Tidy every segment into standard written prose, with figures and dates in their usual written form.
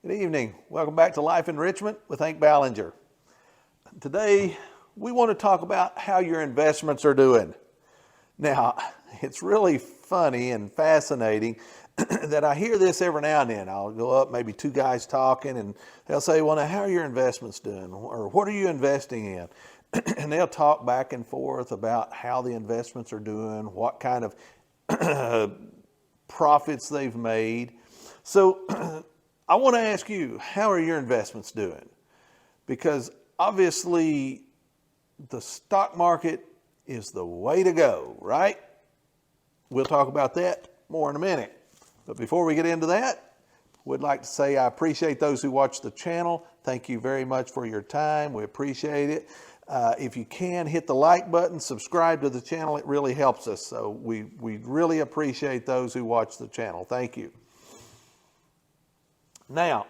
Good evening. Welcome back to Life Enrichment with Hank Ballinger. Today, we want to talk about how your investments are doing. Now, it's really funny and fascinating that I hear this every now and then. I'll go up, maybe two guys talking, and they'll say, well, now, how are your investments doing? Or what are you investing in? And they'll talk back and forth about how the investments are doing, what kind of profits they've made. So I want to ask you, how are your investments doing? Because obviously the stock market is the way to go, right? We'll talk about that more in a minute. But before we get into that, would like to say I appreciate those who watch the channel. Thank you very much for your time. We appreciate it. If you can, hit the like button, subscribe to the channel. It really helps us. So we really appreciate those who watch the channel. Thank you. Now,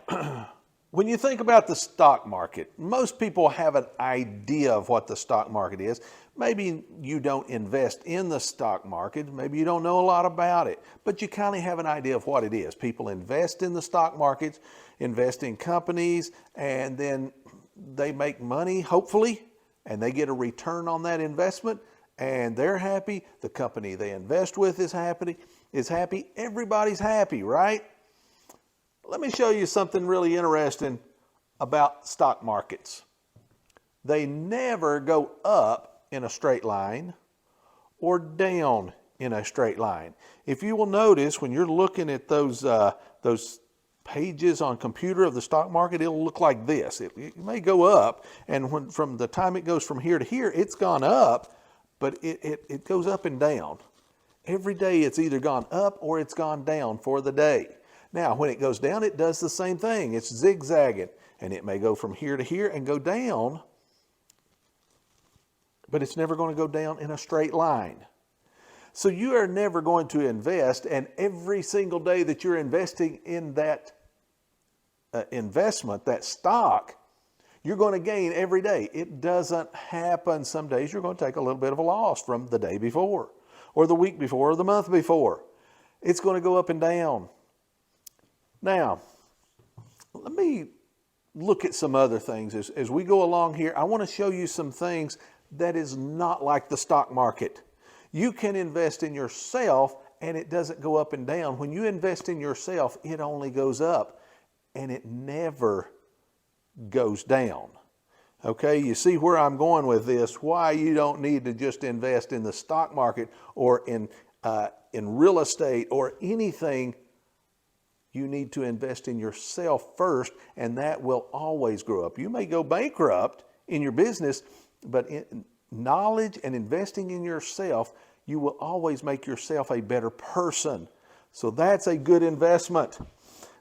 when you think about the stock market, most people have an idea of what the stock market is. Maybe you don't invest in the stock market. Maybe you don't know a lot about it, but you kind of have an idea of what it is. People invest in the stock markets, invest in companies, and then they make money, hopefully, and they get a return on that investment, and they're happy. The company they invest with is happy. Everybody's happy, right? Let me show you something really interesting about stock markets. They never go up in a straight line or down in a straight line. If you will notice, when you're looking at those pages on computer of the stock market, it'll look like this. It may go up, and from the time it goes from here to here, it's gone up, but it goes up and down. Every day it's either gone up or it's gone down for the day. Now, when it goes down, it does the same thing. It's zigzagging, and it may go from here to here and go down, but it's never going to go down in a straight line. So you are never going to invest, and every single day that you're investing in that investment, that stock, you're going to gain every day. It doesn't happen. Some days you're going to take a little bit of a loss from the day before, or the week before, or the month before. It's going to go up and down. Now, let me look at some other things. As we go along here, I want to show you some things that is not like the stock market. You can invest in yourself and it doesn't go up and down. When you invest in yourself, it only goes up and it never goes down. Okay, you see where I'm going with this, why you don't need to just invest in the stock market or in real estate or anything. You need to invest in yourself first, and that will always grow up. You may go bankrupt in your business, but in knowledge and investing in yourself, you will always make yourself a better person. So that's a good investment.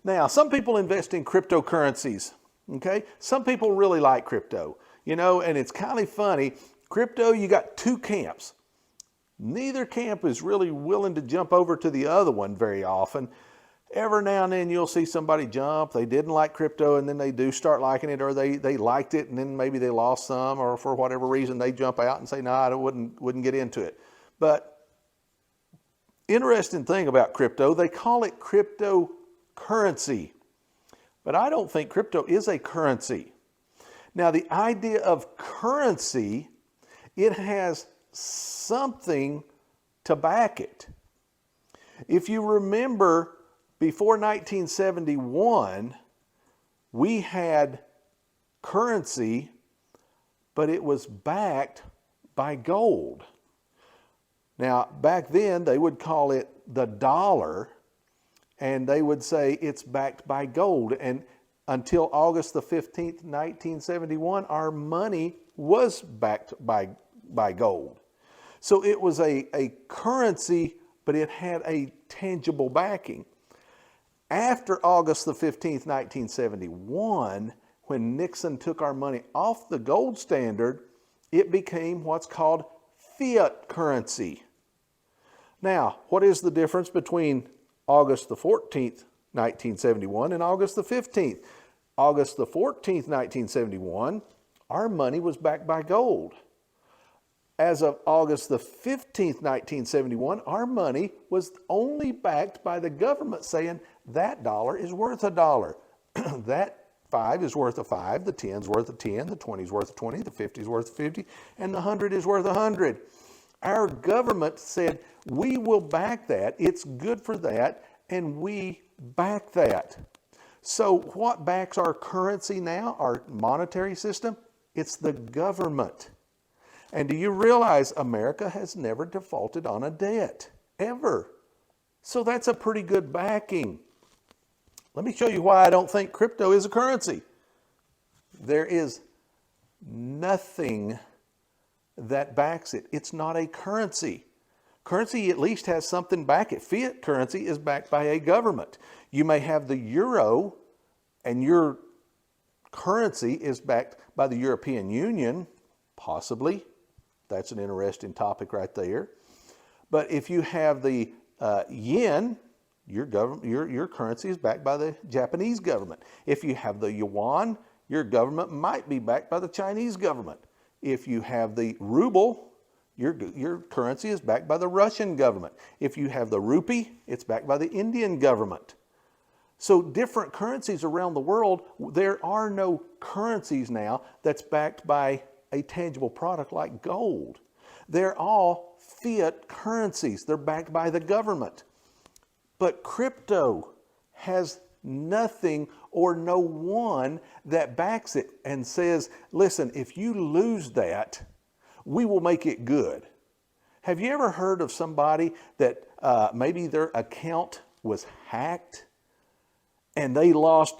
Now, some people invest in cryptocurrencies, okay? Some people really like crypto, and it's kind of funny. Crypto, you got two camps. Neither camp is really willing to jump over to the other one very often. Every now and then you'll see somebody jump. They didn't like crypto and then they do start liking it, or they liked it and then maybe they lost some, or for whatever reason they jump out and say, no, I wouldn't get into it. But interesting thing about crypto, they call it cryptocurrency. But I don't think crypto is a currency. Now, the idea of currency, it has something to back it. If you remember, before 1971, we had currency, but it was backed by gold. Now, back then, they would call it the dollar, and they would say it's backed by gold. And until August the 15th, 1971, our money was backed by gold. So it was a currency, but it had a tangible backing. After August the 15th, 1971, when Nixon took our money off the gold standard, it became what's called fiat currency. Now, what is the difference between August the 14th, 1971 and August the 15th? August the 14th, 1971, our money was backed by gold. As of August the 15th, 1971, our money was only backed by the government saying that dollar is worth $1. that 5 is worth a 5, the 10 is worth a 10, the 20 is worth a 20, the 50 is worth a 50, and the 100 is worth a 100. Our government said, we will back that, it's good for that, and we back that. So what backs our currency now, our monetary system? It's the government. And do you realize America has never defaulted on a debt, ever? So that's a pretty good backing. Let me show you why I don't think crypto is a currency. There is nothing that backs it. It's not a currency. Currency at least has something back it. Fiat currency is backed by a government. You may have the euro, and your currency is backed by the European Union, possibly. That's an interesting topic right there. But if you have the yen, your currency is backed by the Japanese government. If you have the yuan, your government might be backed by the Chinese government. If you have the ruble, your currency is backed by the Russian government. If you have the rupee, it's backed by the Indian government. So different currencies around the world, there are no currencies now that's backed by a tangible product like gold. They're all fiat currencies. They're backed by the government. But crypto has nothing or no one that backs it and says, listen, if you lose that, we will make it good. Have you ever heard of somebody that maybe their account was hacked and they lost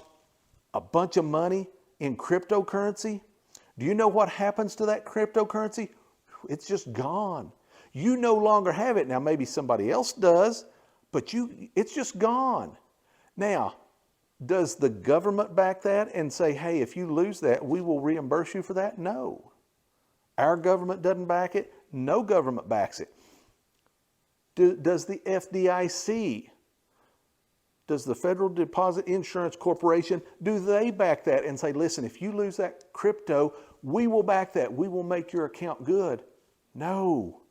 a bunch of money in cryptocurrency? Do you know what happens to that cryptocurrency? It's just gone. You no longer have it. Now, maybe somebody else does, but it's just gone. Now, does the government back that and say, hey, if you lose that, we will reimburse you for that? No. Our government doesn't back it. No government backs it. Does the FDIC, does the Federal Deposit Insurance Corporation, do they back that and say, listen, if you lose that crypto, we will back that. We will make your account good? No.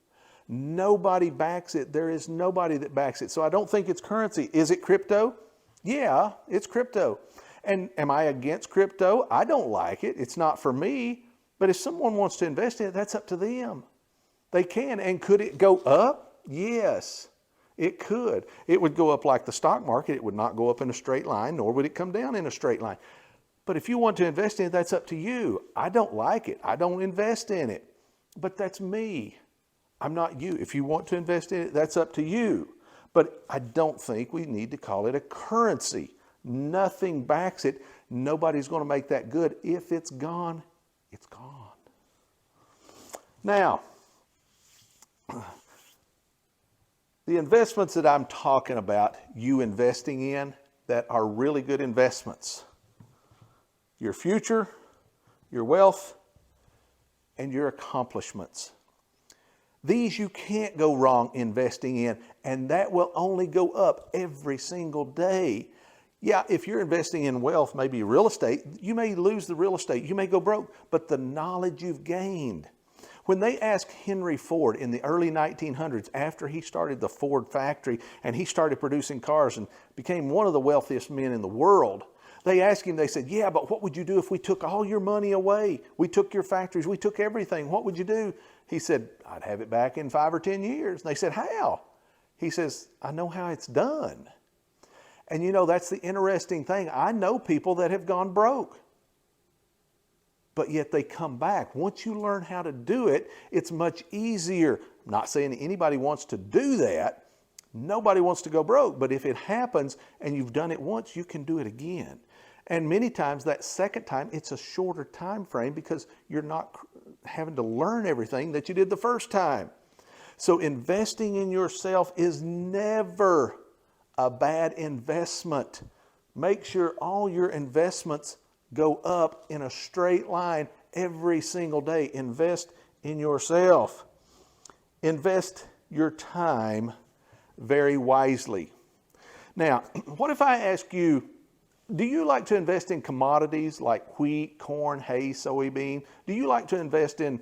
Nobody backs it. There is nobody that backs it. So I don't think it's currency. Is it crypto? Yeah, it's crypto. And am I against crypto? I don't like it. It's not for me. But if someone wants to invest in it, that's up to them. They can. And could it go up? Yes, it could. It would go up like the stock market. It would not go up in a straight line, nor would it come down in a straight line. But if you want to invest in it, that's up to you. I don't like it. I don't invest in it. But that's me. I'm not you. If you want to invest in it, that's up to you. But I don't think we need to call it a currency. Nothing backs it. Nobody's going to make that good. If it's gone, it's gone. Now, the investments that I'm talking about, you investing in, that are really good investments. Your future, your wealth, and your accomplishments. These you can't go wrong investing in, and that will only go up every single day. Yeah, if you're investing in wealth, maybe real estate, you may lose the real estate, you may go broke, but the knowledge you've gained. When they asked Henry Ford in the early 1900s, after he started the Ford factory and he started producing cars and became one of the wealthiest men in the world, they asked him, they said, yeah, but what would you do if we took all your money away? We took your factories, we took everything. What would you do? He said, I'd have it back in 5 or 10 years. And they said, how? He says, I know how it's done. And you know, that's the interesting thing. I know people that have gone broke, but yet they come back. Once you learn how to do it, it's much easier. I'm not saying anybody wants to do that. Nobody wants to go broke. But if it happens and you've done it once, you can do it again. And many times that second time, it's a shorter time frame because you're not having to learn everything that you did the first time. So investing in yourself is never a bad investment. Make sure all your investments go up in a straight line every single day. Invest in yourself. Invest your time very wisely. Now, what if I ask you, do you like to invest in commodities like wheat, corn, hay, soybean? Do you like to invest in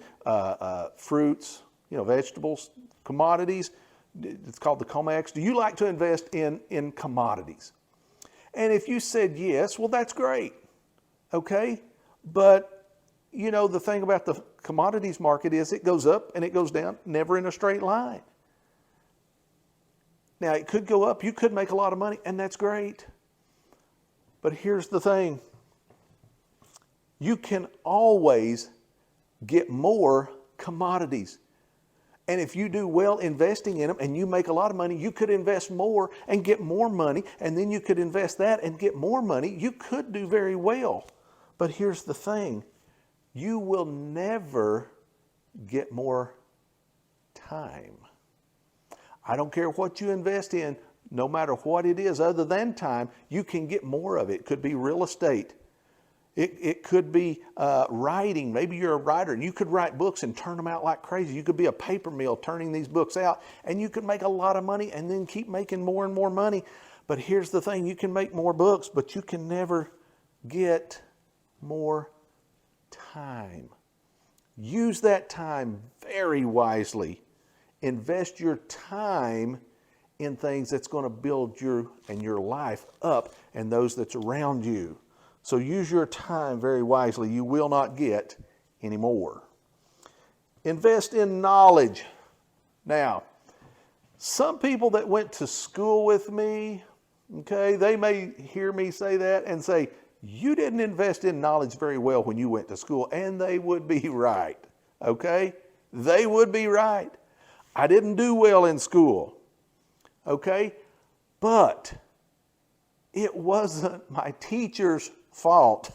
fruits, vegetables, commodities? It's called the COMEX. Do you like to invest in commodities? And if you said yes, well, that's great. Okay? But, you know, the thing about the commodities market is it goes up and it goes down, never in a straight line. Now, it could go up. You could make a lot of money, and that's great. But here's the thing. You can always get more commodities. And if you do well investing in them and you make a lot of money, you could invest more and get more money, and then you could invest that and get more money. You could do very well. But here's the thing. You will never get more time. I don't care what you invest in, no matter what it is other than time, you can get more of it. It could be real estate. It could be writing. Maybe you're a writer and you could write books and turn them out like crazy. You could be a paper mill turning these books out, and you could make a lot of money and then keep making more and more money. But here's the thing. You can make more books, but you can never get more time. Use that time very wisely. Invest your time in things that's going to build you and your life up and those that's around you. So use your time very wisely. You will not get any more. Invest in knowledge. Now, some people that went to school with me, okay, they may hear me say that and say, you didn't invest in knowledge very well when you went to school, and they would be right, okay? They would be right. I didn't do well in school, okay? But it wasn't my teacher's fault,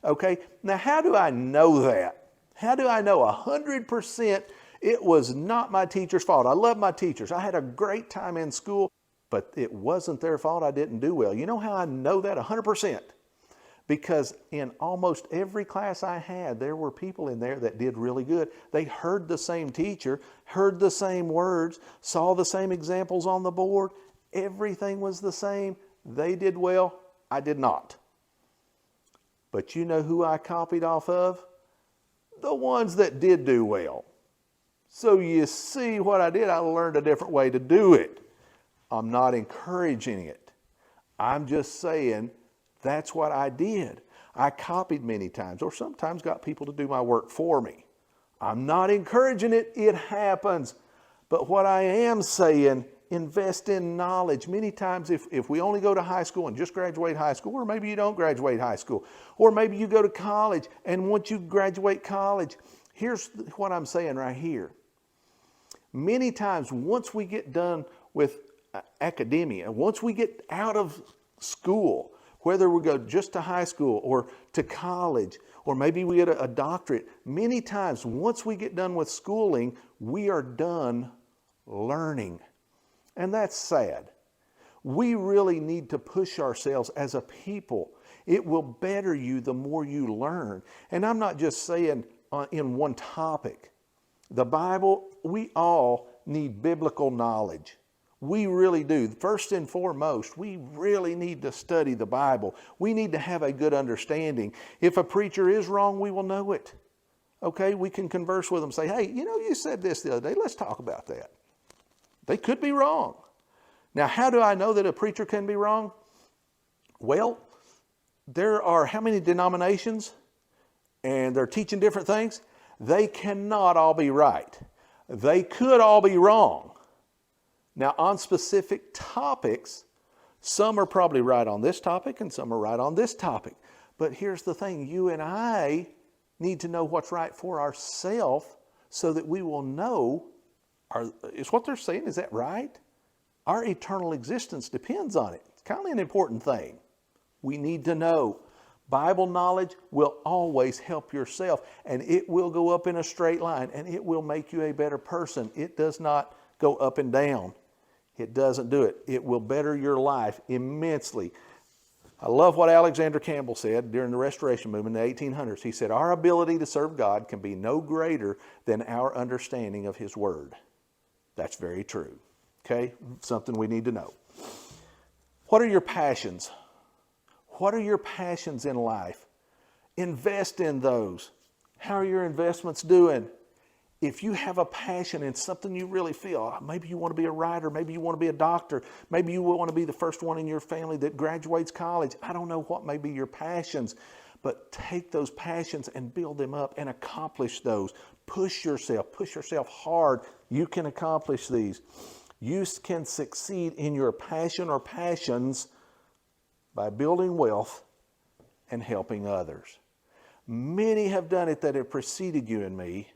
okay? Now, how do I know that? How do I know 100% it was not my teacher's fault? I love my teachers. I had a great time in school, but it wasn't their fault I didn't do well. You know how I know that 100%? Because in almost every class I had, there were people in there that did really good. They heard the same teacher, heard the same words, saw the same examples on the board. Everything was the same. They did well. I did not. But you know who I copied off of? The ones that did do well. So you see what I did? I learned a different way to do it. I'm not encouraging it. I'm just saying that's what I did. I copied many times, or sometimes got people to do my work for me. I'm not encouraging it. It happens. But what I am saying, invest in knowledge. Many times if we only go to high school and just graduate high school, or maybe you don't graduate high school, or maybe you go to college, and once you graduate college, here's what I'm saying right here. Many times once we get done with academia, once we get out of school, whether we go just to high school or to college, or maybe we get a doctorate, many times once we get done with schooling, we are done learning. And that's sad. We really need to push ourselves as a people. It will better you the more you learn. And I'm not just saying in one topic. The Bible, we all need biblical knowledge. We really do. First and foremost, we really need to study the Bible. We need to have a good understanding. If a preacher is wrong, we will know it. Okay, we can converse with them, say, hey, you know, you said this the other day. Let's talk about that. They could be wrong. Now, how do I know that a preacher can be wrong? Well, there are how many denominations? And they're teaching different things. They cannot all be right. They could all be wrong. Now, on specific topics, some are probably right on this topic and some are right on this topic. But here's the thing. You and I need to know what's right for ourselves so that we will know, is what they're saying, is that right? Our eternal existence depends on it. It's kind of an important thing. We need to know. Bible knowledge will always help yourself, and it will go up in a straight line, and it will make you a better person. It does not go up and down. It doesn't do it. It will better your life immensely. I love what Alexander Campbell said during the Restoration Movement in the 1800s. He said, our ability to serve God can be no greater than our understanding of His Word. That's very true. Okay? Something we need to know. What are your passions? What are your passions in life? Invest in those. How are your investments doing? If you have a passion in something you really feel, maybe you want to be a writer, maybe you want to be a doctor, maybe you want to be the first one in your family that graduates college. I don't know what may be your passions, but take those passions and build them up and accomplish those. Push yourself hard. You can accomplish these. You can succeed in your passion or passions by building wealth and helping others. Many have done it that have preceded you and me,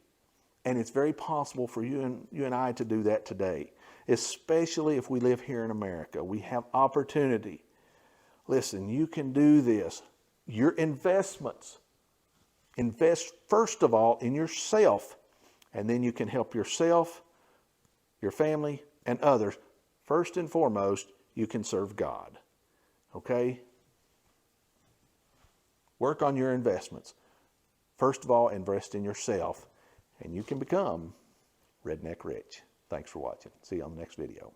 and it's very possible for you and I to do that today, especially if we live here in America. We have opportunity. Listen, you can do this. Your investments. Invest first of all in yourself, and then you can help yourself, your family, and others. First and foremost, you can serve God. Okay? Work on your investments. First of all, invest in yourself, and you can become Redneck Rich. Thanks for watching. See you on the next video.